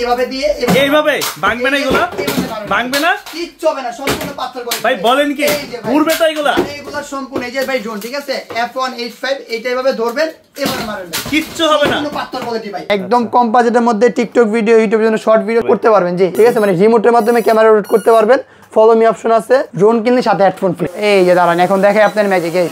এভাবে দিয়ে এইভাবে ভাঙবে না এগুলা, ভাঙবে না, কিচ্ছু হবে না, সম্পূর্ণ পাথর করে ভাই। বলেন কি উড়বে তো এগুলা? এগুলা সম্পূর্ণ এই যে ভাই ড্রোন, ঠিক আছে, F185 এইটা এভাবে ধরবেন, এভাবে মারবেন, কিচ্ছু হবে না, সম্পূর্ণ পাথর কোয়ালিটি ভাই। একদম কম বাজেটের মধ্যে টিকটক ভিডিও, ইউটিউব জন্য শর্ট ভিডিও করতে পারবেন, জি, ঠিক আছে, মানে রিমোটের মাধ্যমে ক্যামেরা রোটেট করতে পারবেন। ফলো মি অপশন আছে, ড্রোন কিনলে সাথে হেডফোন ফ্রি। এই যে দাঁড়ান, এখন দেখাই আপনার ম্যাজিক। এই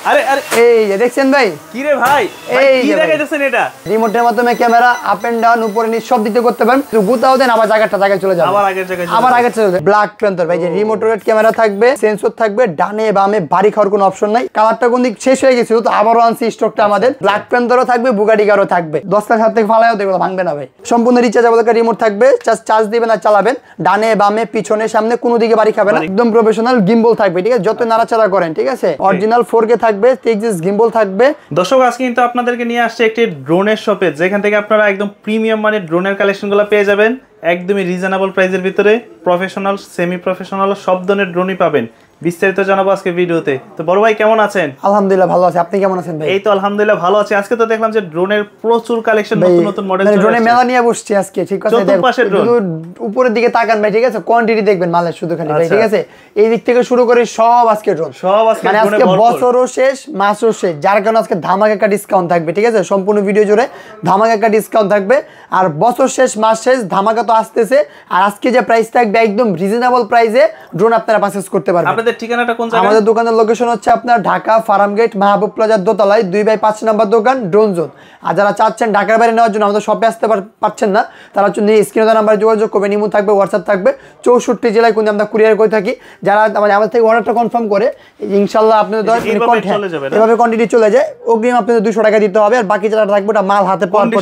আরে আরে এই যে দেখছেন ভাই, কি রে ভাই, এই কি দেখাইতেছেন এটা? রিমোটের মাধ্যমে ক্যামেরা আপ এন্ড ডাউন, উপরে নিচ সব দিতে করতে পারেন। গুতাও দেন, আবার জায়গাটা জায়গায় চলে যাবে, আবার আগের জায়গায় আবার আগে চলে যাবে। ব্ল্যাক প্যান্থার ভাই, যে রিমোট রোটেট ক্যামেরা থাকবে, সেন্সর থাকবে, ডানে বামে বাড়ি খাওয়ার কোনো অপশন নাই। কালারটা কোন দিক শেষ হয়ে গেছিল, তো আবারও আনছি স্টকটা আমাদের। ব্ল্যাক প্যান্থারও থাকবে, বুগাটি গারও থাকবে। 10 লাখ 7 থেকে ফালায়ও দেখো, ভাঙবে না ভাই। সম্পূর্ণ রিচার্জেবল একটা রিমোট থাকবে, চার্জ দিবেন আর চালাবেন। ডানে বামে পিছনে সামনে কোনো দিকে বাড়ি খাবে না, একদম প্রফেশনাল। গিম্বল থাকবে, ঠিক আছে, যত নাড়াচাড়া করেন, ঠিক আছে। অরিজিনাল 4K থাকবে, 6 গিম্বল থাকবে। দর্শক আজকে কিন্তু আপনাদেরকে নিয়ে আসছে একটি ড্রোনের শপে, যেখান থেকে আপনারা একদম প্রিমিয়াম মানের ড্রোনের কালেকশনগুলো পেয়ে যাবেন একদমই রিজনেবল প্রাইসের ভিতরে। প্রফেশনাল, সেমি প্রফেশনাল সব ধরনের ড্রোনই পাবেন। বিস্তারিত জানাবো আজকে ভিডিওতে। তো বড় ভাই কেমন আছেন? আলহামদুলিল্লাহ ভালো আছি, আপনি কেমন আছেন ভাই? এই তো আলহামদুলিল্লাহ ভালো আছি। আজকে তো দেখলাম যে ড্রোনের প্রচুর কালেকশন, নতুন নতুন মডেল চলে আসছে। ড্রোনের মেলা নিয়ে বসছি আজকে, ঠিক আছে। শুধু উপরের দিকে তাকান ভাই, ঠিক আছে, কোয়ান্টিটি দেখবেন মালের শুধু খালি ভাই, ঠিক আছে। এই দিক থেকে শুরু করে সব আজকে ড্রোন, সব আজকে, মানে আজকে বছরও শেষ মাসও শেষ, যার কারণে আজকে ধামাকা একটা ডিসকাউন্ট থাকবে, ঠিক আছে। সম্পূর্ণ ভিডিও জুড়ে ধামাকা একটা ডিসকাউন্ট থাকবে। আর বছর শেষ মাস শেষ ধামাকা তো আসতেছে। আর আজকে যে প্রাইস থাকবে একদম রিজনেবল প্রাইসে ড্রোন আপনারা পারচেজ করতে পারবেন। আপনাদের ঠিকানাটা কোন জায়গায়? আমাদের দোকানের লোকেশন হচ্ছে আপনার ঢাকা ফার্মগেট মাহবুব প্লাজার দোতলায় 2/5 নম্বর দোকান, ড্রোন জোন। আর যারা চাচ্ছেন ঢাকার বাইরে নেওয়ার জন্য, আমাদের শপে আসতে পারছেন না, তারা হচ্ছে স্ক্রিনে দেওয়া নাম্বারে যোগাযোগ করবেন। ইমো থাকবে, হোয়াটসঅ্যাপ থাকবে। 64 জেলায় কিন্তু আমরা কুরিয়ার করে থাকি। যারা আমাদের থেকে অর্ডারটা কনফার্ম করে, ইনশাল্লাহ আপনাদের এভাবে কোয়ান্টিটি চলে যায়। অগ্রিম আপনাদের 200 টাকা দিতে হবে, আর বাকি যারা থাকবে ওটা মাল হাতে পাওয়ার পর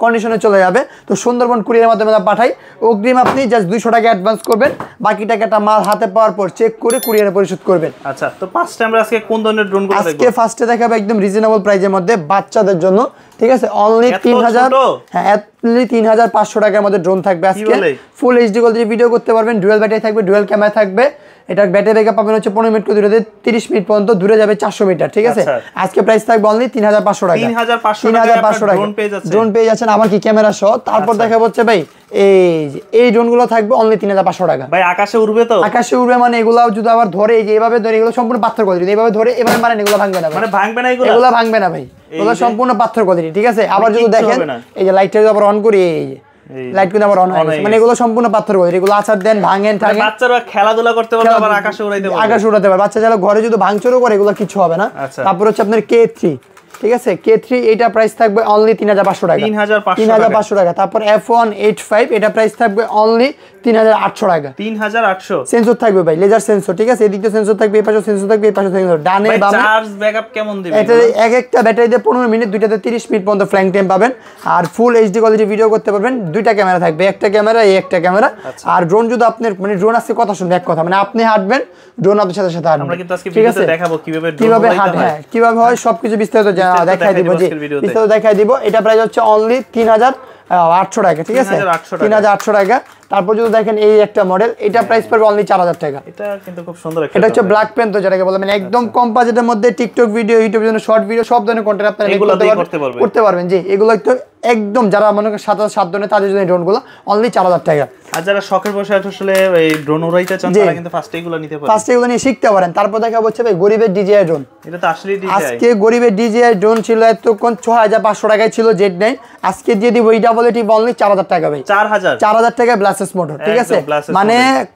কন্ডিশনে চলে যাবে। তো সুন্দরবন কুরিয়ারের মাধ্যমে পাঠাই। অগ্রিম আপনি জাস্ট 200 টাকা অ্যাডভান্স করবেন, বাকি টাকাটা মাল হাতে পাওয়ার পর চেক করে কুরিয়ারে পরিশোধ করবেন। আচ্ছা, তো ফার্স্টে আমরা আজকে কোন ধরনের ড্রোনগুলো দেখব? আজকে ফার্স্টে দেখাবো একদম রিজনেবল প্রাইসের মধ্যে বাচ্চাদের জন্য, ঠিক আছে। অনলি 3000, হ্যাঁ, অনলি 3500 টাকার মধ্যে ড্রোন থাকবে আজকে। ফুল এইচডি কোয়ালিটির ভিডিও করতে পারবেন, ডুয়াল ব্যাটারি থাকবে, ডুয়াল ক্যামেরা থাকবে। এটা ব্যাটারি ব্যাকআপ পাবেন হচ্ছে 15 মিনিট করে দূরে, 30 মিনিট পর্যন্ত দূরে যাবে 400 মিটার, ঠিক আছে। আজকে প্রাইস থাকবে অনলি 3500 টাকা। 3500 টাকা ড্রোন পেয়ে যাচ্ছেন, আমার কি ক্যামেরা সহ। তারপর দেখা হচ্ছে ভাই এই ড্রোনগুলো থাকবে অনলি 3500 টাকা। ভাই আকাশে উড়বে তো? আকাশে উড়বে, মানে এগুলো যদি আবার ধরে, এই যে এভাবে ধরে, এগুলো সম্পূর্ণ পাথর কোয়ালিটি, এইভাবে ধরে এভাবে মানে এগুলো ভাঙবে না, মানে ভাঙবে না, এগুলো ভাঙবে না ভাই, এগুলো সম্পূর্ণ পাথর কোয়ালিটি, ঠিক আছে। আবার যদি দেখেন এই যে লাইটটা যদি আবার অন করি, এই যে লাইট কিন্তু আবার অন হয়ে গেছে, মানে এগুলো সম্পূর্ণ পাথর কোয়ালিটি। এগুলো আছাড় দেন, ভাঙেন, ঠাঙেন, বাচ্চারা খেলাধুলা করতে পারবে, আবার আকাশে উড়াইতে পারবে, আকাশে উড়াতে পারবে। বাচ্চা যারা ঘরে যদি ভাঙচুরও করে, এগুলো কিছু হবে না। তারপর হচ্ছে আপনার K3, ঠিক আছে, K3 এটা প্রাইস থাকবে অনলি 3500 টাকা, 3500 টাকা। তারপর F185 এটা প্রাইস থাকবে অনলি 3800 টাকা, 3800। সেন্সর থাকবে ভাই, লেজার সেন্সর, ঠিক আছে। এদিকে সেন্সর থাকবে, এই পাশে সেন্সর থাকবে, এই পাশে সেন্সর, ডানে বামে। চার্জ ব্যাকআপ কেমন দিবে? এটা এক একটা ব্যাটারিতে 15 মিনিট, দুইটাতে 30 মিনিট পর্যন্ত ফ্ল্যাং টাইম পাবেন। আর ফুল এইচডি কোয়ালিটি ভিডিও করতে পারবেন। দুইটা ক্যামেরা থাকবে, একটা ক্যামেরা, এই একটা ক্যামেরা। আর ড্রোন যদি আপনার, মানে ড্রোন আজকে কথা শুনবে এক কথা, মানে আপনি হাঁটবেন, ড্রোন আপনার সাথে সাথে হাঁটবে। আমরা কিন্তু আজকে ভিডিওতে দেখাবো কিভাবে হাঁটে, হ্যাঁ, কিভাবে হয় সবকিছু বিস্তারিত দেখাই দিব, জি, বিস্তারিত দেখাই দিব। এটা প্রাইস হচ্ছে অনলি 3800 টাকা, ঠিক আছে, 3800 টাকা। তারপর যদি দেখেন এই একটা মডেল, এটা প্রাইস পড়বে অনলি 4000 টাকা। এটা কিন্তু খুব সুন্দর একটা, এটা হচ্ছে ব্ল্যাক প্যান্থার, যেটাকে বলে মানে একদম কম বাজেটের মধ্যে টিকটক ভিডিও, ইউটিউব জন্য শর্ট ভিডিও সব ধরনের কন্টেন্ট আপনারা করতে পারবেন, জি। এগুলো একটু একদম যারা মনে করেন 7 ধরনের, তাদের জন্য ড্রোনগুলো অনলি 4000 টাকা। আর যারা শখের বসে আসলে এই ড্রোন উড়াইতে চান, তারা কিন্তু ফার্স্টে এগুলো নিতে পারেন, ফার্স্টে এগুলো নিয়ে শিখতে পারেন। তারপর দেখা হচ্ছে ভাই গরিবের DJI ড্রোন। এটা তো আসলে DJI, আজকে গরিবের DJI ড্রোন ছিল এতক্ষণ 6500 টাকায় ছিল Z9, আজকে দিয়ে দিব এই ডাবল এটি অনলি 4000 টাকা ভাই। 4000 টাকায় ব্লাসেস মোটর, ঠিক আছে, মানে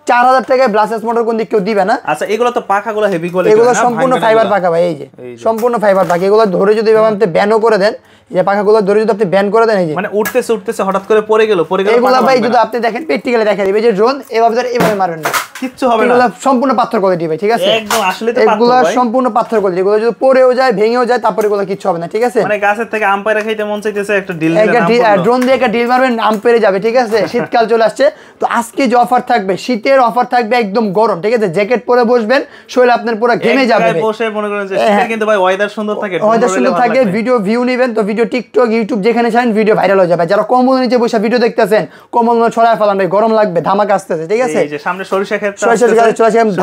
4000 টাকায় ব্লাসেস মোটর কোন দিক কেউ দিবে না। আচ্ছা, এগুলো তো পাখাগুলো হেভি কোয়ালিটি, এগুলো সম্পূর্ণ ফাইবার পাখা ভাই, এই যে সম্পূর্ণ ফাইবার পাখা। এগুলো ধরে যদি আপনি ব্যানও করে দেন, এই পাখাগুলো ধরে যদি আপনি ব্যান করে দেন, এই যে মানে উঠতেছে হঠাৎ করে পড়ে গেল, এগুলো ভাই যদি আপনি দেখেন প্র্যাকটিক্যালি দেখা দিবে যে ড্রোন এভাবে মারবেন না, কিচ্ছু হবে না, এগুলো সম্পূর্ণ পাথর কোয়ালিটি ভাই, ঠিক আছে, একদম আসলে তো পাথর, এগুলো সম্পূর্ণ পাথর কোয়ালিটি। এগুলো যদি পড়েও যায়, ভেঙেও যায়, তারপরে এগুলো কিচ্ছু হবে না, ঠিক আছে। মানে গাছের থেকে আম পায়রা খাইতে মন চাইতেছে, একটা ডিল ড্রোন দিয়ে একটা ডিল মারবেন, আম পেরে যাবে, ঠিক আছে। শীতকাল চলে আসছে, তো আজকে যে অফার থাকবে, শীতের অফার থাকবে একদম গরম, ঠিক আছে। জ্যাকেট পরে বসবেন, শরীর আপনার পুরো ঘেমে যাবে, বসে মনে করেন যে শীতে কিন্তু ভাই ওয়েদার সুন্দর থাকে, ভিডিও ভিউ নেবেন, তো ভিডিও টিকটক, ইউটিউব যেখানে ফেলেন ভিডিও ভাইরাল হয়ে যাবে। যারা কম্বল নিচে বসে ভিডিও দেখতেছেন কম্বল ছড়ায় ফেলান ভাই, গরম লাগবে, ধামাকা আসতেছে, ঠিক আছে? এই যে সামনে সরিষা ক্ষেত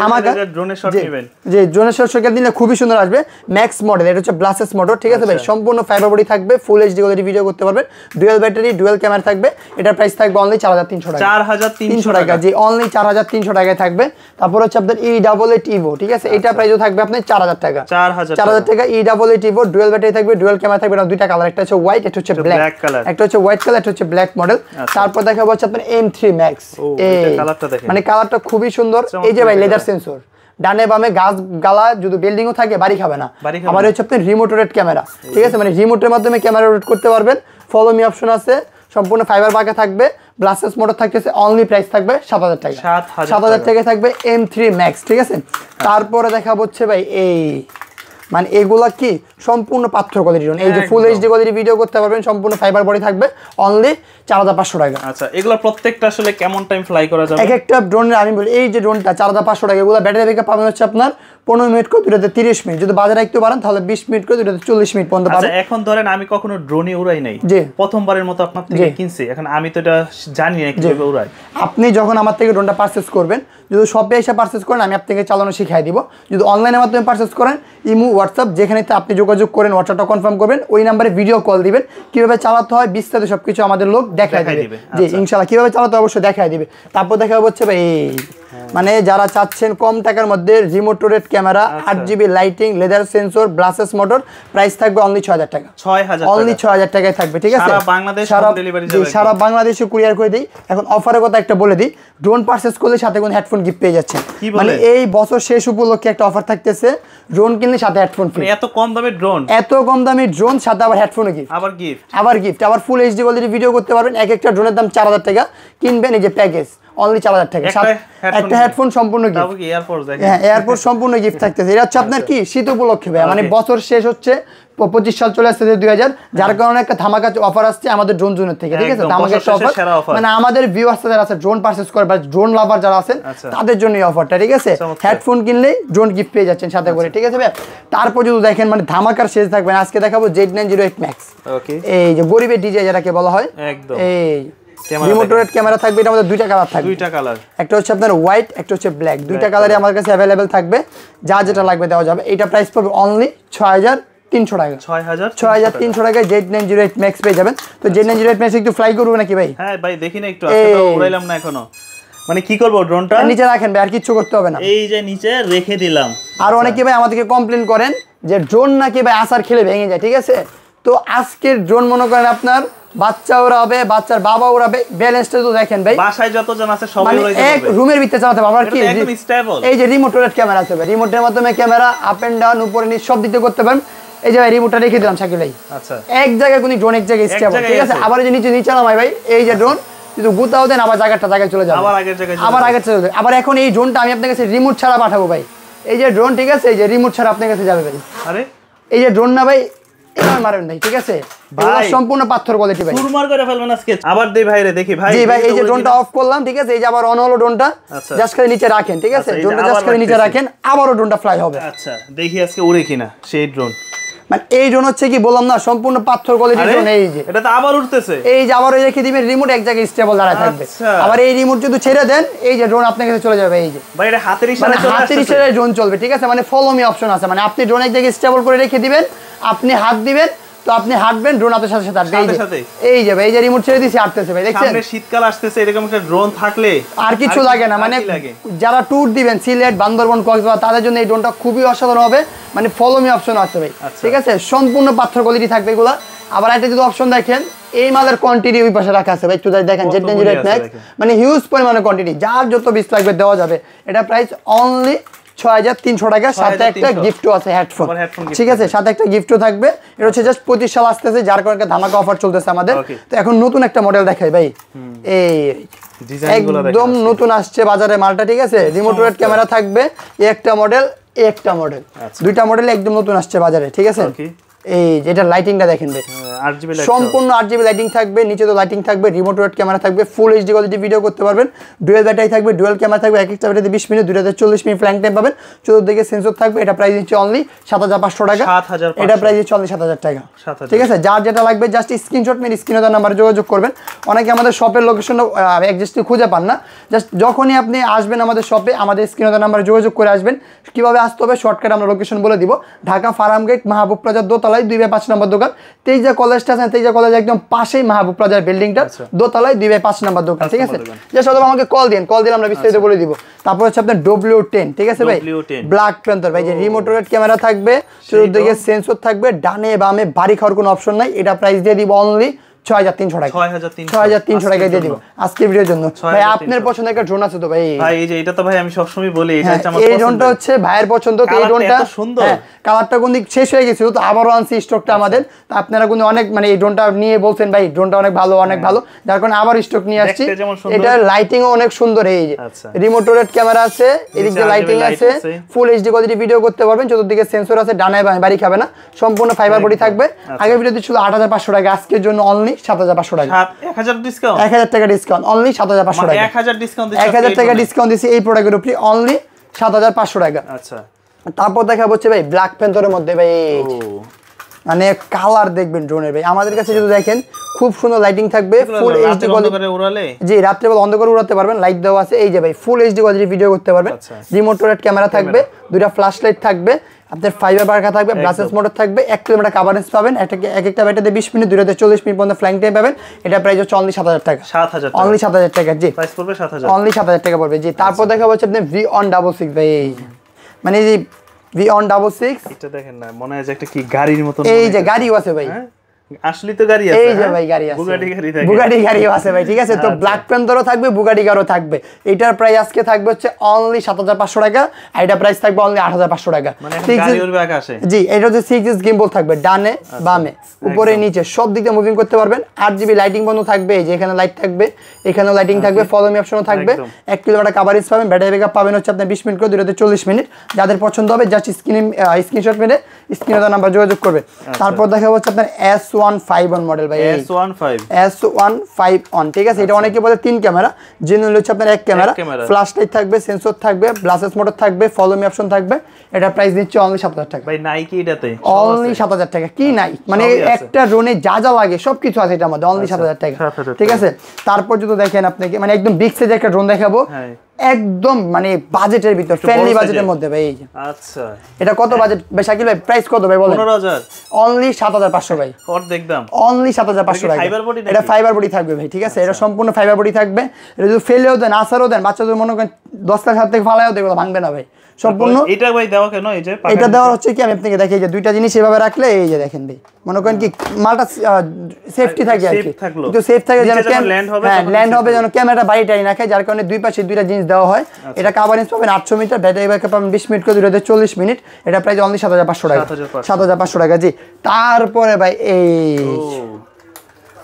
ধামাকা ড্রোনের শট নেবেন, যে ড্রোনের শট দিলে খুবই সুন্দর আসবে। ম্যাক্স মডেল, এটা হচ্ছে ব্লাসেস মোটর, ঠিক আছে ভাই? সম্পূর্ণ ফাইবার বডি থাকবে, ফুল এইচডি কোয়ালিটি ভিডিও করতে পারবেন, ডুয়াল ব্যাটারি, ডুয়াল ক্যামেরা থাকবে। এটার প্রাইস থাকবে অনলি 4300 টাকা। 4300 টাকা, জি অনলি 4300 টাকায় থাকবে। তারপর হচ্ছে আপনার E88 ইভো, ঠিক আছে? এটা প্রাইসও থাকবে আপনার 4000 টাকা। 4000 টাকা E88 ইভো, ডুয়াল ব্যাটারি থাকবে, ডুয়াল ক্যামেরা থাকবে, দুইটা কালার, একটা হচ্ছে হোয়াইট, একটা হচ্ছে ব্ল্যাক কালার, একটা হচ্ছে হোয়াইট কালার, একটা হচ্ছে ব্ল্যাক মডেল। তারপর দেখাবো হচ্ছে আপনার M3 Max, এই কালারটা দেখেন, মানে কালারটা খুবই সুন্দর। এই যে ভাই লেদার সেন্সর, ডানে বামে গাছ গালা যদি বিল্ডিংও থাকে বাড়ি খাবে না। আবার হচ্ছে আপনার রিমোট রোটেট ক্যামেরা, ঠিক আছে? মানে রিমোটের মাধ্যমে ক্যামেরা রোটেট করতে পারবেন। ফলো মি অপশন আছে, সম্পূর্ণ ফাইবার পাকা থাকবে, ব্লাসেস মোটর থাকতেছে, অনলি প্রাইস থাকবে 7000 টাকা। 7000 টাকা থাকবে M3 Max, ঠিক আছে? তারপরে দেখাবো হচ্ছে ভাই এই মানে এগুলা কি সম্পূর্ণ পাথর কোয়ালিটি ড্রোন, এই যে ফুল এইচডি কোয়ালিটি ভিডিও করতে পারবেন, সম্পূর্ণ ফাইবার বডি থাকবে, অনলি 4500 টাকা। আচ্ছা, এগুলা প্রত্যেকটা আসলে কেমন টাইম ফ্লাই করা যাবে? এক একটা ড্রোনের আমি বলি, এই যে ড্রোনটা 4500 টাকা, এগুলো ব্যাটারি ব্যাকআপ পাবেন হচ্ছে আপনার 15 মিনিট করে, দুটাতে 30 মিনিট, যদি বাজারে একটু বাড়ান তাহলে 20 মিনিট করে, দুটাতে 40 মিনিট পর্যন্ত পাবেন। আচ্ছা, এখন ধরেন আমি কখনো ড্রোনই উড়াই নাই, প্রথমবারের মতো আপনার থেকে কিনছি, এখন আমি তো এটা জানি না কিভাবে উড়াই। আপনি যখন আমার থেকে ড্রোনটা পারচেজ করবেন, যদি শপে এসে পারচেজ করেন আমি আপনাকে চালানো শিখিয়ে দিব। যদি অনলাইনের মাধ্যমে পারচেজ করেন, ইমো, হোয়াটসঅ্যাপ যেখানে আপনি যোগাযোগ করেন, হোয়াটসঅ্যাপটা কনফার্ম করবেন, ওই নাম্বারে ভিডিও কল দিবেন, কিভাবে চালাতে হয় বিস্তারিত সবকিছু আমাদের লোক দেখায় দিবে। জি ইনশাআল্লাহ কিভাবে চালাতে অবশ্যই দেখায় দিবে। তারপর দেখা হচ্ছে ভাই মানে যারা চাচ্ছেন কম টাকার মধ্যে remote rotate camera, 8GB lighting, leather sensor, brushless motor, price থাকবে অনলি 6000 টাকা। অনলি 6000 টাকায় থাকবে, ঠিক আছে? সারা বাংলাদেশে কুরিয়ার করে দিই। এখন অফারের কথা একটা বলে দিই, ড্রোন পারচেজ করলে সাথে কোন হেডফোন গিফট পেয়ে যাচ্ছেন। মানে এই বছর শেষ উপলক্ষে একটা অফার থাকতেছে, ড্রোন কিনলে সাথে হেডফোন ফ্রি। এত কম দামের ড্রোন, এত কম দামের ড্রোন, সাথে আবার হেডফোন গিফট, আবার গিফট, আবার ফুল এইচডি কোয়ালিটি ভিডিও করতে পারবেন। এক একটা ড্রোনের দাম 4000 টাকা, কিনবেন এই যে প্যাকেজ অনলি 4000 টাকা, একটা হেডফোন সম্পূর্ণ গিফট। হ্যাঁ, এয়ারপোর্ট সম্পূর্ণ গিফট থাকতেছে। এটা হচ্ছে আপনার কি শীত উপলক্ষে ভাই, মানে বছর শেষ হচ্ছে, 25 সাল চলে আসছে 2000, যার কারণে একটা ধামাকা অফার আসছে আমাদের ড্রোন জোনের থেকে, ঠিক আছে? ধামাকা একটা অফার, মানে আমাদের ভিউয়ার্স যারা আছে ড্রোন পারচেজ করে বা ড্রোন লাভার যারা আছেন তাদের জন্য এই অফারটা, ঠিক আছে? হেডফোন কিনলেই ড্রোন গিফট পেয়ে যাচ্ছেন সাথে করে, ঠিক আছে ভাই? তারপর যদি দেখেন মানে ধামাকার শেষ থাকবে। আজকে দেখাবো Z908 Max, এই যে গরিবের ডিজে যারাকে বলা হয়, একদম এই রিমোট রোটেট ক্যামেরা থাকবে। এটার মধ্যে দুইটা কালার থাকবে, একটা হচ্ছে আপনার হোয়াইট, একটা হচ্ছে ব্ল্যাক, দুইটা কালারই আমার কাছে অ্যাভেলেবেল থাকবে, যা যেটা লাগবে দেওয়া যাবে। এটা প্রাইস পড়বে অনলি 6300 টাকা। 6300 টাকায় Z908 Max পেয়ে যাবেন। তো Z908 Max একটু ফ্লাই করব নাকি ভাই? হ্যাঁ ভাই, দেখি না একটু, আজকে তো উড়াইলাম না এখনো। মানে কি করব, ড্রোনটা নিচে রাখেন ভাই, আর কিছু করতে হবে না, এই যে নিচে রেখে দিলাম। আর অনেকে ভাই আমাদেরকে কমপ্লেইন করেন যে ড্রোন নাকি ভাই আসার খেলে ভেঙে যায়, ঠিক আছে? তো আজকের ড্রোন মনে করেন আপনার বাচ্চা উড়াবে, বাচ্চার বাবা উড়াবে, ব্যালেন্সটা তো দেখেন ভাই, বাসায় যতজন আছে সবাই উড়াইতে পারবে, এক রুমের ভিতরে চালাতে পারবে। আর কি একদম স্টেবল, এই যে রিমোট রোটেট ক্যামেরা আছে ভাই, রিমোটের মাধ্যমে ক্যামেরা আপ এন্ড ডাউন, উপরে নিচে সব দিতে করতে পারেন। এই যে ভাই রিমোটটা রেখে দিলাম শাকিল ভাই, আচ্ছা এক জায়গায় কোন ড্রোন এক জায়গায় স্টেবল, ঠিক আছে? আবার এই যে নিচে নামাই ভাই, এই যে ড্রোন যদি গুতাও দেন আবার জায়গায় চলে যাবে, আবার আগের চলে যাবে। আবার এখন এই ড্রোনটা আমি আপনার কাছে রিমোট ছাড়া পাঠাবো ভাই, এই যে ড্রোন, ঠিক আছে? এই যে রিমোট ছাড়া আপনার কাছে যাবে ভাই। আরে এই যে ড্রোন না ভাই, এবার মারেন ভাই, ঠিক আছে? সম্পূর্ণ পাথর কোয়ালিটি ভাই, সুরমার করে ফেলবেন আজকে। আবার দেই ভাই রে, দেখি ভাই। জি ভাই, এই যে ড্রোনটা অফ করলাম, ঠিক আছে? এই যে আবার অন হলো ড্রোনটা, জাস্ট করে নিচে রাখেন, ঠিক আছে? ড্রোনটা জাস্ট করে নিচে রাখেন, আবারও ড্রোনটা ফ্লাই হবে। আচ্ছা, দেখি আজকে উড়ে কিনা সেই ড্রোন। মানে এই ড্রোন হচ্ছে কি বললাম না, সম্পূর্ণ পাথর কোয়ালিটি ড্রোন। এই যে এটা তো আবার উঠতেছে, এই যে আবার রেখে দিবেন, রিমোট এক জায়গায় স্টেবল দাঁড়ায় থাকবে। আবার এই রিমোট যদি ছেড়ে দেন, এই যে ড্রোন আপনার কাছে চলে যাবে। এই যে ভাই এটা হাতের ইশারায় ড্রোন চলবে, ঠিক আছে? মানে ফলো মি অপশন আছে, মানে আপনি ড্রোন এক জায়গায় স্টেবল করে রেখে দিবেন, আপনি হাত দিবেন, তো আপনি হাঁটবেন, ড্রোন আপনার সাথে সাথে হাঁটবে। এই যে ভাই, এই যে রিমোট ছেড়ে দিয়েছি, হাঁটতেছে ভাই, দেখছেন? সামনে শীতকাল আসতেছে, এরকম একটা ড্রোন থাকলে আর কিছু লাগে না। মানে যারা ট্যুর দিবেন সিলেট, বান্দরবান, কক্সবাজার, তাদের জন্য এই ড্রোনটা খুবই অসাধারণ হবে। মানে ফলো মি অপশন আছে ভাই, ঠিক আছে? সম্পূর্ণ পাথর কোয়ালিটি থাকবে এগুলা। আবার একটা যদি অপশন দেখেন, এই মালের কোয়ান্টিটি ওই পাশে রাখা আছে ভাই, একটু দেখেন Z908 Max, মানে হিউজ পরিমাণে কোয়ান্টিটি, যার যত বিস লাগবে দেওয়া যাবে। এটা প্রাইস অনলি 6300 টাকা, সাথে একটা গিফটও আছে, হেডফোন, ঠিক আছে? সাথে একটা গিফটও থাকবে। এটা হচ্ছে জাস্ট 25 সাল আসতেছে, যার কারণে ধামাকা অফার চলতেছে আমাদের। তো এখন নতুন একটা মডেল দেখাই ভাই, এই একদম নতুন আসছে বাজারে মালটা, ঠিক আছে? রিমোট রোটেট ক্যামেরা থাকবে, এই একটা মডেল, এই একটা মডেল, দুইটা মডেল একদম নতুন আসছে বাজারে, ঠিক আছে? এই যেটা লাইটিংটা দেখেন ভাই, 8GB লাইট, সম্পূর্ণ 8GB লাইটিং থাকবে, নিচে তো লাইটিং থাকবে, রিমোট রোড ক্যামেরা থাকবে, ফুল এইচডি কোয়ালিটি ভিডিও করতে পারবেন, ডুয়াল ব্যাটারি থাকবে, ডুয়াল ক্যামেরা থাকবে, এক একটা ব্যাটারিতে 20 মিনিট, 2040 মিনিট ফ্ল্যাং টাইম পাবেন, চতুর্দিকে সেন্সর থাকবে। এটা প্রাইস হচ্ছে অনলি 7500 টাকা। 7500, এটা প্রাইস হচ্ছে অনলি 7000 টাকা। 7000, ঠিক আছে, যার যেটা লাগবে জাস্ট স্ক্রিনশট মেরে স্ক্রিনে দেওয়া নাম্বারে যোগাযোগ করবেন। অনেকে আমাদের শপের লোকেশন এক্সাক্টলি খুঁজে পান না, জাস্ট যখনই আপনি আসবেন আমাদের শপে, আমাদের স্ক্রিনে দেওয়া নাম্বারে যোগাযোগ করে আসবেন। কিভাবে আসতে হবে শর্টকাট আমরা লোকেশন বলে দিব, ঢাকা ফার্মগেট মাহবুব প্লাজার দোতলায় 2/5 নম্বর দোকান। তেইজা কলেজটা আছে, তেইজা কলেজ একদম পাশেই মাহবুব প্লাজার বিল্ডিংটা, দোতলায় 2/5 নম্বর দোকান। ঠিক আছে, জাস্ট অথবা আমাকে কল দিন, কল দিলে আমরা বিস্তারিত বলে দিব। তারপর হচ্ছে আপনার W10, ঠিক আছে ভাই, ব্ল্যাক প্যান্থার ভাই, যে রিমোট রোড ক্যামেরা থাকবে, চতুর্দিকে সেন্সর থাকবে, ডানে বামে বাড়ি খাওয়ার কোনো অপশন নাই। এটা প্রাইস দিয়ে দিব অনলি 6300 টাকা। 6300 টাকায় দিয়ে দিব আজকের ভিডিওর জন্য। ভাই আপনার পছন্দের একটা ড্রোন আছে তো ভাই? ভাই এই যে এটা তো ভাই আমি সবসময় বলি, এটা হচ্ছে আমার এই ড্রোনটা হচ্ছে ভাইয়ের পছন্দ। তো এই ড্রোনটা সুন্দর, কালারটা কোন দিক শেষ হয়ে গেছিল, তো আবারও আনছি স্টকটা আমাদের। তো আপনারা কিন্তু অনেক মানে এই ড্রোনটা নিয়ে বলছেন ভাই ড্রোনটা অনেক ভালো, অনেক ভালো, যার কারণে আবার স্টক নিয়ে আসছি। এটা লাইটিংও অনেক সুন্দর, এই যে রিমোট রোড ক্যামেরা আছে, এদিক দিয়ে লাইটিং আছে, ফুল এইচডি কোয়ালিটি ভিডিও করতে পারবেন, চতুর্দিকে সেন্সর আছে, ডানায় বাড়ি খাবে না, সম্পূর্ণ ফাইবার বডি থাকবে। আগের ভিডিওতে ছিল 8500 টাকা, আজকের জন্য অনলি 7500 টাকা। 1000 ডিসকাউন্ট, 1000 টাকা ডিসকাউন্ট, অনলি 7500 টাকা। 1000 ডিসকাউন্ট দিচ্ছি, 1000 টাকা ডিসকাউন্ট দিছি এই প্রোডাক্টের উপরে, অনলি 7500 টাকা। আচ্ছা, তারপর দেখা হচ্ছে ভাই ব্ল্যাক প্যান্থারের মধ্যে ভাই, মানে কালার দেখবেন ড্রোনের ভাই, আমাদের কাছে যদি দেখেন খুব সুন্দর লাইটিং থাকবে, ফুল এইচডি কোয়ালিটি উড়ালে, জি রাত্রে বেলা অন্ধকারে উড়াতে পারবেন, লাইট দেওয়া আছে। এই যে ভাই ফুল এইচডি কোয়ালিটি ভিডিও করতে পারবেন, রিমোট রোড ক্যামেরা থাকবে, দুইটা ফ্ল্যাশ লাইট থাকবে, আপনার ফাইবার বার্কা থাকবে, ব্লাসেস মোটর থাকবে, 1 কিলোমিটার কভারেজ পাবেন, এক একটা ব্যাটারিতে 20 মিনিট, 2040 মিনিট পর্যন্ত ফ্লাইং টাইম পাবেন। এটা প্রাইস হচ্ছে অনলি 7000 টাকা। 7000 টাকা, অনলি 7000 টাকা, জি প্রাইস পড়বে 7000, অনলি 7000 টাকা পড়বে, জি। তারপর দেখা হচ্ছে আপনি V166 ভাই, মানে এই V166, এটা দেখেন না, মনে হয় যে একটা কি গাড়ির মত, এই যে গাড়িও আছে ভাই, আসলে তো গাড়ি আছে, এই যে ভাই গাড়ি আছে, বুগাটি গাড়ি থাকে, বুগাটি গাড়িও আছে ভাই। ঠিক আছে, তো ব্ল্যাক প্যান্থারও থাকবে, বুগাটি গাড়িও থাকবে। এটার প্রাইস আজকে থাকবে হচ্ছে অনলি 7500 টাকা, আর এটা প্রাইস থাকবে অনলি 8500 টাকা। মানে গাড়ি উড়বে আকাশে, জি। এটা হচ্ছে 6S গিম্বল থাকবে, ডানে বামে উপরে নিচে সব দিক দিয়ে মুভিং করতে পারবেন। 8GB লাইটিং বন্ধ থাকবে, এই যে এখানে লাইট থাকবে, এখানেও লাইটিং থাকবে, ফলো মি অপশনও থাকবে, 1 কিলোমিটার কভারেজ পাবেন, ব্যাটারি ব্যাকআপ পাবেন হচ্ছে আপনার 20 মিনিট করে, 240 মিনিট। যাদের পছন্দ হবে জাস্ট স্ক্রিনশট মেরে স্ক্রিনে দেওয়া নাম্বার যোগাযোগ করবে। তারপর দেখা হচ্ছে আপনার S151 মডেল ভাই, S151, ঠিক আছে। এটা অনেকে বলে 3 ক্যামেরা, জেনুইন হচ্ছে আপনার 1 ক্যামেরা, ফ্ল্যাশ লাইট থাকবে, সেন্সর থাকবে, ব্লাসেস মোটর থাকবে, ফলো মি অপশন থাকবে। এটা প্রাইস দিচ্ছে অনলি 7000 টাকা ভাই। নাইকি এটাতে অনলি 7000 টাকা, কি নাই মানে একটা ড্রোনে যা যা লাগে সবকিছু আছে এটার মধ্যে, অনলি 7000 টাকা। ঠিক আছে, তারপর যদি দেখেন আপনাকে মানে একদম বিগ সাইজের একটা ড্রোন দেখাবো, একদম মানে বাজেটের ভিতর, ফ্রেন্ডলি বাজেটের মধ্যে ভাই। এই যে আচ্ছা, এটা কত বাজেট ভাই শাকিল ভাই? প্রাইস কত ভাই বলেন? 15000, অনলি 7500 ভাই, অর্ধেক দাম, অনলি 7500 টাকা। এটা ফাইবার বডি থাকবে ভাই, ঠিক আছে, এটা সম্পূর্ণ ফাইবার বডি থাকবে। এটা যদি ফেলেও দেন, আসারও দেন, বাচ্চাদের মনে করেন 10 লাখ হাত থেকে ফালায়ও দেখো ভাঙবে না ভাই, সম্পূর্ণ। এটা ভাই দেওয়া কেন? এই যে এটা দেওয়া হচ্ছে কি, আমি আপনাকে দেখি যে দুইটা জিনিস এভাবে রাখলে, এই যে দেখেন ভাই, মনে করেন কি মালটা সেফটি থাকে আর কি, একটু সেফ থাকে, যেন ল্যান্ড হবে, যেন ক্যামেরা বাইরেটাই না খায়, যার কারণে দুই পাশে দুইটা জিনিস দেওয়া হয়। এটা কভারেজ পাবেন 800 মিটার, ব্যাটারি ব্যাকআপ পাবেন 20 মিনিট করে, 240 মিনিট। এটা প্রাইস অনলি 7500 টাকা, 7500 টাকা, জি। তারপরে ভাই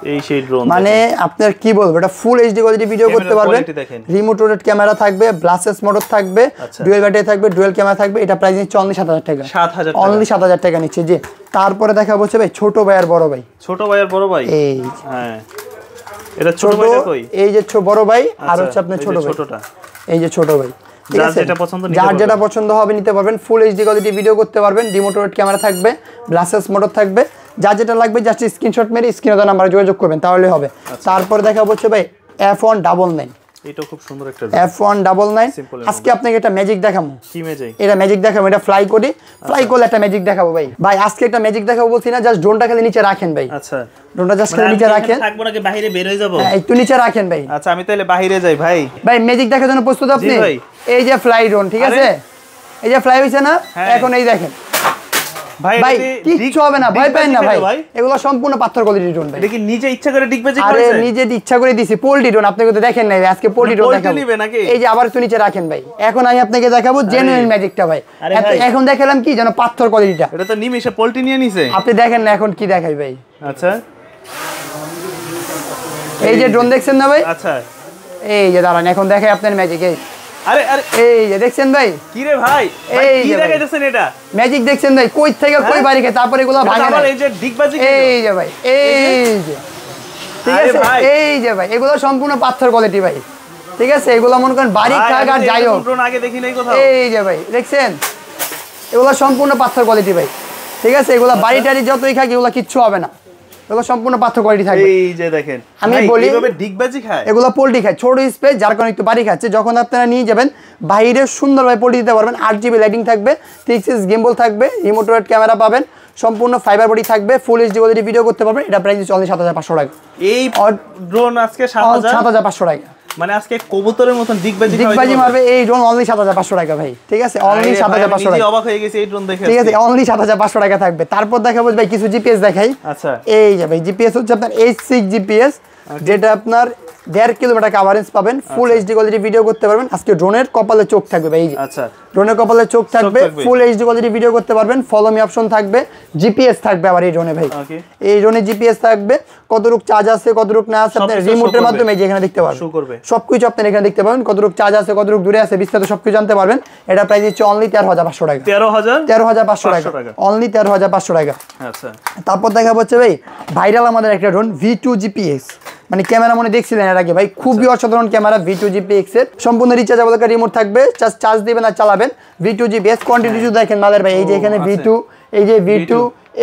এই সেই ড্রোন, মানে আপনার কি বলবো, এটা ফুল এইচডি কোয়ালিটি ভিডিও করতে পারবেন, রিমোট রোটেড ক্যামেরা থাকবে, ব্লাসেস মোটর থাকবে, ডুয়াল ব্যাটারি থাকবে, ডুয়াল ক্যামেরা থাকবে। এটা প্রাইস নিচ্ছে অনলি 7000 টাকা, অনলি 7000 টাকা নিচ্ছে, জি। তারপরে দেখা হচ্ছে ভাই ছোট ভাই আর বড় ভাই, ছোট ভাই আর বড় ভাই, এই হ্যাঁ এটা ছোট ভাইটা কই? এই যে বড় ভাই আর হচ্ছে আপনার ছোট ভাই, ছোটটা, এই যে ছোট ভাই। ঠিক আছে, যার যেটা পছন্দ হবে নিতে পারবেন। ফুল এইচডি কোয়ালিটি ভিডিও করতে পারবেন, রিমোট রোড ক্যামেরা থাকবে, ব্লাসেস মোটর থাকবে। যার যেটা লাগবে জাস্ট স্ক্রিনশট মেরে স্ক্রিনে দেওয়া নাম্বারে যোগাযোগ করবেন, তাহলে হবে। তারপর দেখা হচ্ছে ভাই F199, এটা খুব সুন্দর একটা F199। আজকে আপনাকে একটা ম্যাজিক দেখাবো। কি ম্যাজিক? এটা ম্যাজিক দেখাবো, এটা ফ্লাই করি, ফ্লাই করলে একটা ম্যাজিক দেখাবো ভাই। ভাই আজকে একটা ম্যাজিক দেখাবো বলছি না, জাস্ট ড্রোনটা খালি নিচে রাখেন ভাই। আচ্ছা, ড্রোনটা জাস্ট খালি নিচে রাখেন। থাকবো নাকি বাইরে বের হয়ে যাব? হ্যাঁ, একটু নিচে রাখেন ভাই। আচ্ছা, আমি তাহলে বাইরে যাই ভাই। ভাই ম্যাজিক দেখার জন্য প্রস্তুত আপনি? এই যে ফ্লাই ড্রোন, ঠিক আছে, এই যে ফ্লাই হইছে না, এখন এই দেখেন ভাই, কিচ্ছু হবে না, ভয় পাবেন না ভাই, এগুলো সম্পূর্ণ পাথর কোয়ালিটি ড্রোন ভাই। দেখি নিজে ইচ্ছা করে ডিগবাজি করেছে? আরে নিজে ইচ্ছা করে দিছি, পোল্ট্রি ড্রোন। আপনি তো দেখেন নাই আজকে পোল্ট্রি ড্রোন দেখাবো। এই যে আবার একটু নিচে রাখেন ভাই, এখন আমি আপনাকে দেখাবো জেনুইন ম্যাজিকটা ভাই। এখন দেখালাম কি জানো, পাথর কোয়ালিটিটা। এটা তো নিমিশে পোল্ট্রি নিয়ে নিছে। আপনি দেখেন না এখন কি দেখাই ভাই। আচ্ছা, এই যে ড্রোন দেখছেন না ভাই? আচ্ছা, এই যে দাঁড়ান, এখন দেখাই আপনার ম্যাজিক। এই আরে আরে এই যে দেখছেন ভাই, কি রে ভাই, এই কি যে ভাই। দেখাইতেছেন এটা? ম্যাজিক দেখছেন ভাই, কই থেকে কই বাড়ি খায়, তারপরে এগুলো ভাঙে না। আবার এই যে ডিগবাজি এই যে ভাই, এই যে ঠিক আরে আছে, ভাই। এই যে ভাই এগুলো সম্পূর্ণ পাথর কোয়ালিটি ভাই, ঠিক আছে। এগুলো মনে করেন বাড়ি খাক আর যাই হোক। ড্রোন আগে দেখি নাই কোথাও। এই যে ভাই দেখছেন, এগুলো সম্পূর্ণ পাথর কোয়ালিটি ভাই, ঠিক আছে। এগুলো বাড়ি টাড়ি যতই খাক এগুলো কিচ্ছু হবে না, এগুলো সম্পূর্ণ পাথর কোয়ালিটি থাকবে। এই যে দেখেন, আমি ভাই, বলি এইভাবে ডিগবাজি খায়। এগুলো পোল্ট্রি খায়, ছোট স্পেস, যার কারণে একটু বাড়ি খাচ্ছে। যখন আপনারা নিয়ে যাবেন বাইরে সুন্দরভাবে পোল্ট্রি দিতে পারবেন। 8GB লাইটিং থাকবে, 3 গিম্বল থাকবে, রিমোট রোড ক্যামেরা পাবেন, সম্পূর্ণ ফাইবার বডি থাকবে, ফুল এইচডি কোয়ালিটি ভিডিও করতে পারবেন। এটা প্রাইস হচ্ছে অনলি 7500 টাকা। এই ড্রোন আজকে 7000, 7500 টাকা, মানে আজকে কবুতরের মতন ডিগবাজি ডিগবাজি মারবে এই ড্রোন অনলি 7500 টাকা ভাই, ঠিক আছে। অনলি 7500 টাকা, অবাক হয়ে গেছি এই ড্রোন দেখে। ঠিক আছে, অনলি 7500 টাকা থাকবে। তারপর দেখাবো ভাই কিছু জিপিএস দেখাই। আচ্ছা, এই যে ভাই জিপিএস হচ্ছে আপনার H6 জিপিএস, যেটা আপনার 1.5 কিলোমিটার কভারেজ পাবেন, ফুল এইচডি কোয়ালিটি ভিডিও করতে পারবেন। আজকে ড্রোনের কপালে চোখ থাকবে ভাই, এই যে আচ্ছা, ড্রোনের কপালে চোখ থাকবে, ফুল এইচডি কোয়ালিটি ভিডিও করতে পারবেন। ফলো মি অপশন থাকবে, জিপিএস থাকবে আবার এই ড্রোনে ভাই। ওকে, এই ড্রোনে জিপিএস থাকবে, কতটুক চার্জ আছে কতটুক না আছে আপনি রিমোটের মাধ্যমে এই যে এখানে দেখতে পারবেন, শো করবে সবকিছু আপনি এখানে দেখতে পাবেন, কতটুক চার্জ আছে কতটুক দূরে আছে বিস্তারিত সবকিছু জানতে পারবেন। এটা প্রাইস হচ্ছে অনলি 13500 টাকা। 13500 টাকা, অনলি 13500 টাকা। আচ্ছা, তারপর দেখা হচ্ছে ভাই ভাইরাল আমাদের একটা ড্রোন V2 GPX, মানে ক্যামেরা মনে দেখছিলেন এর আগে ভাই, খুবই অসাধারণ ক্যামেরা V2 GPX এর। সম্পূর্ণ রিচার্জেবল একটা রিমোট থাকবে, জাস্ট চার্জ দিবেন আর চালাবেন। V2 GPX কোয়ান্টিটি শুধু দেখেন মালের ভাই, এই যে এখানে V2, এই যে V2,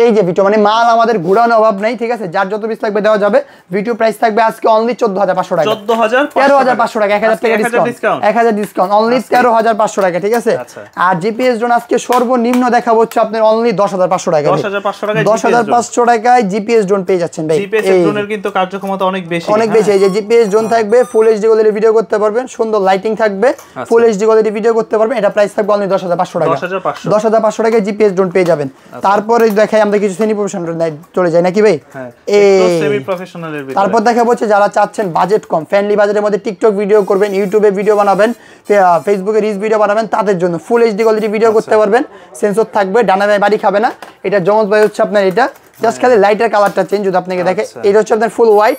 এই যে V2, মানে মাল আমাদের ঘুরানোর অভাব নাই, ঠিক আছে। যার যত পিস লাগবে দেওয়া যাবে। V2 প্রাইস থাকবে আজকে অনলি 14500 টাকা, 13500 টাকা, 1000 টাকা ডিসকাউন্ট, 1000 ডিসকাউন্ট, অনলি 13500 টাকা, ঠিক আছে। আর জিপিএস ড্রোন আজকে সর্বনিম্ন দেখাবো হচ্ছে আপনার অনলি 10500 টাকা, 10500 টাকায় জিপিএস ড্রোন পেয়ে যাচ্ছেন ভাই। জিপিএস ড্রোনের কিন্তু কার্যক্ষমতা অনেক বেশি, অনেক বেশি। এই যে জিপিএস ড্রোন থাকবে, ফুল এইচডি কোয়ালিটি ভিডিও করতে পারবেন, সুন্দর লাইটিং থাকবে, ফুল এইচডি কোয়ালিটি ভিডিও করতে পারবেন। এটা প্রাইস থাকবে অনলি 10500 টাকা, 10500 টাকায় জিপিএস ড্রোন পেয়ে যাবেন। তারপরে দেখাই আমরা কিছু সেমি প্রফেশনাল চলে যাই নাকি ভাই, সেমি প্রফেশনালের ভিতরে। তারপর দেখা হচ্ছে যারা চাচ্ছেন বাজেট কম, ফ্রেন্ডলি বাজেটের মধ্যে টিকটক ভিডিও করবেন, ইউটিউবে ভিডিও বানাবেন, ফেসবুকে রিলস ভিডিও বানাবেন, তাদের জন্য ফুল এইচডি কোয়ালিটি ভিডিও করতে পারবেন। সেন্সর থাকবে, ডানা ভাই বাড়ি খাবে না। এটা জমজ ভাই হচ্ছে আপনার, এটা জাস্ট খালি লাইটের কালারটা চেঞ্জ, যদি আপনাকে দেখে এটা হচ্ছে আপনার ফুল হোয়াইট,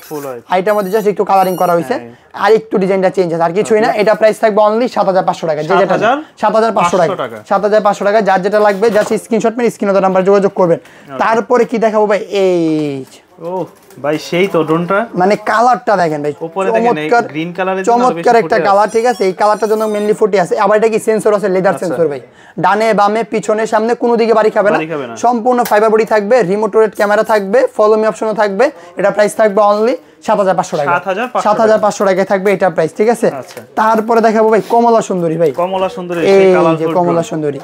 আইটার মধ্যে জাস্ট একটু কালারিং করা হয়েছে, আর একটু ডিজাইনটা চেঞ্জ আছে, আর কিছুই না। এটা প্রাইস থাকবে অনলি 7500 টাকা, যে যেটা 7500 টাকা, 7500 টাকা। যার যেটা লাগবে জাস্ট স্ক্রিনশট মেরে স্ক্রিনে নাম্বার যোগাযোগ করবেন। তারপরে কি দেখাবো ভাই, এই ও ভাই সেই তো ড্রোনটা, মানে কালারটা দেখেন ভাই, উপরে দেখেন এই গ্রিন কালারের জন্য চমৎকার একটা কালার, ঠিক আছে। এই কালারটার জন্য মেইনলি ফুটে আছে। আবার এটা কি সেন্সর আছে, লেদার সেন্সর ভাই, ডানে বামে পিছনে সামনে কোনো দিকে বাড়ি খাবে না, সম্পূর্ণ ফাইবার বডি থাকবে, রিমোট রোটেট ক্যামেরা থাকবে, ফলো মি অপশনও থাকবে। এটা প্রাইস থাকবে অনলি 7500 টাকা, 7500 টাকায় থাকবে এটা প্রাইস, ঠিক আছে। তারপরে দেখাবো ভাই কমলা সুন্দরী ভাই, কমলা সুন্দরী, এই যে কমলা সুন্দরী,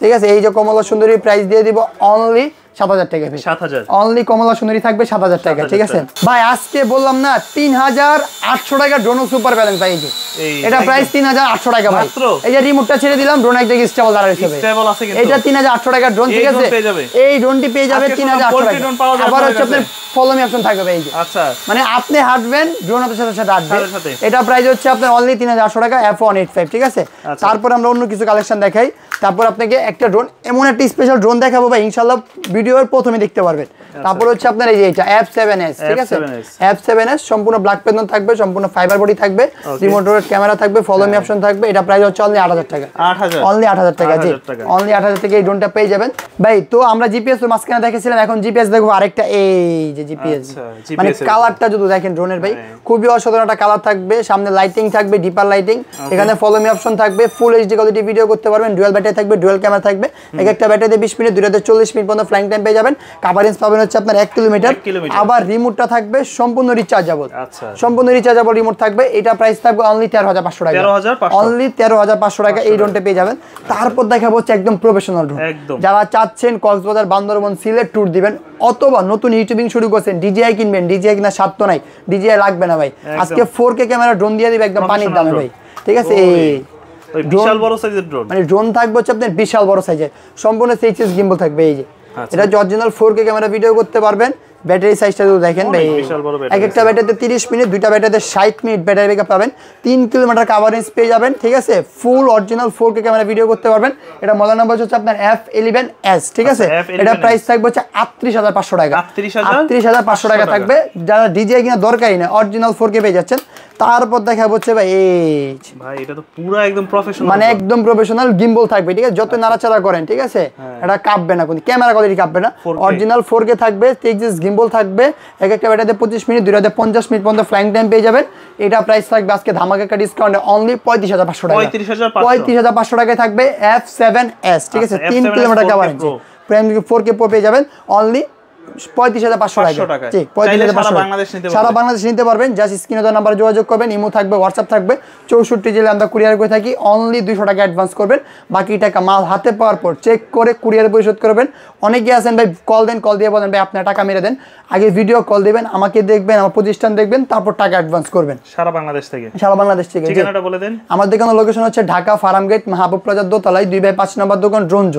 ঠিক আছে। এই যে কমলা সুন্দরী প্রাইস দিয়ে দিব অনলি 7000 টাকা, 7000 অনলি কমলা সুন্দরী থাকবে 7000 টাকা, ঠিক আছে ভাই। আজকে বললাম না 3800 টাকা ড্রোন সুপার ব্যালেন্স ভাই, এই যে এটা প্রাইস 3800 টাকা ভাই। এই যে রিমোটটা ছেড়ে দিলাম, ড্রোন একটা স্টেবল দাঁড়ায় হিসেবে, এটা 3800 টাকা ড্রোন, ঠিক আছে। এই ড্রোনটি পেয়ে যাবে 3800 টাকা। আবার হচ্ছে আপনার ফলো মি অপশন থাকবে এই যে, আচ্ছা, মানে আপনি হাঁটবেন ড্রোন আপনার সাথে সাথে হাঁটবে। এটা প্রাইস হচ্ছে আপনার অনলি 3800 টাকা, F185, ঠিক আছে। তারপর আমরা অন্য কিছু কালেকশন দেখাই। তারপর আপনাকে একটা ড্রোন, এমন একটা স্পেশাল ড্রোন দেখাবো ভাই, ইনশাআল্লাহ ভিডিওর প্রথমে দেখতে পারবেন। তারপর হচ্ছে আপনার এই যে এটা F7S, ঠিক আছে। F7S সম্পূর্ণ ব্ল্যাক প্যানেল থাকবে, সম্পূর্ণ ফাইবার বডি থাকবে, রিমোট রোটেট ক্যামেরা থাকবে, ফলো মি অপশন থাকবে। এটা প্রাইস হচ্ছে অনলি 8000 টাকা, অনলি 8000 টাকা, জি অনলি 8000 টাকা এই ড্রোনটা পেয়ে যাবেন ভাই। তো আমরা জিপিএস তো মাঝখানে দেখেছিলাম, এখন জিপিএস দেখবো আরেকটা, এই যে জিপিএস, মানে কালারটা যদি দেখেন ড্রোনের ভাই, খুবই অসাধারণ একটা কালার থাকবে, সামনে লাইটিং থাকবে, ডিপার লাইটিং, এখানে ফলো মি অপশন থাকবে, ফুল এইচডি কোয়ালিটি ভিডিও করতে পারবেন, ডুয়াল ব্যাটারি থাকবে, ডুয়াল ক্যামেরা থাকবে, এক একটা ব্যাটারিতে 20 মিনিট, দুইটাতে 40 মিনিট পর্যন্ত ফ্লাইং টাইম পেয়ে যাবেন। কভারেজ পাবেন হচ্ছে আপনার 1 কিলোমিটার। আবার রিমোটটা থাকবে সম্পূর্ণ রিচার্জেবল, সম্পূর্ণ রিচার্জেবল রিমোট থাকবে। এটা প্রাইস থাকবে অনলি 13500 টাকা, অনলি 13500 টাকা এই ড্রোনটা পেয়ে যাবেন। তারপর দেখাবো হচ্ছে একদম প্রফেশনাল ড্রোন, যারা চাচ্ছেন কক্সবাজার, বান্দরবন, সিলেট ট্যুর দিবেন, অথবা নতুন ইউটিউবিং শুরু করছেন, ডিজিআই কিনবেন, ডিজিআই কিনা স্বাদ তো নাই, ডিজিআই লাগবে না ভাই, আজকে 4K ক্যামেরা ড্রোন দিয়ে দিবে একদম পানির দামে ভাই, ঠিক আছে। এই বিশাল বড় সাইজের ড্রোন, মানে ড্রোন থাকবে হচ্ছে আপনার বিশাল বড় সাইজের, সম্পূর্ণ 6 গিম্বল থাকবে। এই যে এটা অরিজিনাল 4K ক্যামেরা ভিডিও করতে পারবেন। ব্যাটারি সাইজটা যদি দেখেন ভাই, এক একটা ব্যাটারিতে 30 মিনিট, দুইটা ব্যাটারিতে 60 মিনিট ব্যাটারি ব্যাকআপ পাবেন, 3 কিলোমিটার কভারেজ পেয়ে যাবেন, ঠিক আছে। ফুল অরিজিনাল 4K ক্যামেরা ভিডিও করতে পারবেন। এটা মডেল নাম্বার হচ্ছে আপনার F11S, ঠিক আছে। এটা প্রাইস থাকবে হচ্ছে 38500 টাকা, 38500 টাকা থাকবে। যারা ডিজিআই কিনা দরকারই না, অরিজিনাল 4K পেয়ে যাচ্ছেন। তারপর দেখা হচ্ছে ভাই এই ভাই এটা তো পুরো একদম প্রফেশনাল, মানে একদম প্রফেশনাল গিম্বল থাকবে, ঠিক আছে? যত নাড়াচাড়া করেন, ঠিক আছে, এটা কাঁপবে না, কিন্তু ক্যামেরা কোয়ালিটি কাঁপবে না। 4K অরিজিনাল 4K থাকবে, 6 গিম্বল থাকবে, এক একটা ব্যাটারিতে 25 মিনিট, 250 মিনিট পর্যন্ত ফ্লাইং টাইম পেয়ে যাবেন। এটা প্রাইস থাকবে আজকে ধামাকা একটা ডিসকাউন্টে অনলি 35,500 টাকা। 35,500 টাকায় থাকবে F7s, ঠিক আছে? 3 kilometre coverage prime 4K pro পেয়ে যাবেন অনলি 35,500 টাকা। ঠিক, 35,500 সারা বাংলাদেশ নিতে পারবেন। জাস্ট স্ক্রিনে দেওয়া নাম্বারে যোগাযোগ করবেন, ইমো থাকবে, হোয়াটসঅ্যাপ থাকবে। 64 জেলায় আমরা কুরিয়ার করে থাকি। অনলি 200 টাকা অ্যাডভান্স করবেন, বাকি টাকা মাল হাতে পাওয়ার পর চেক করে কুরিয়ার পরিশোধ করবেন। অনেকে আছেন ভাই কল দেন, কল দিয়ে বলেন ভাই আপনার টাকা মেরে দেন। আগে ভিডিও কল দিবেন, আমাকে দেখবেন, আমার প্রতিষ্ঠান দেখবেন, তারপর টাকা অ্যাডভান্স করবেন। সারা বাংলাদেশ থেকে, সারা বাংলাদেশ থেকে। ঠিকানাটা বলে দেন। আমাদের দোকানের লোকেশন হচ্ছে ঢাকা ফার্মগেট মাহবুব প্লাজার দোতলায় 2/5 নম্বর দোকান, ড্রোন জোন।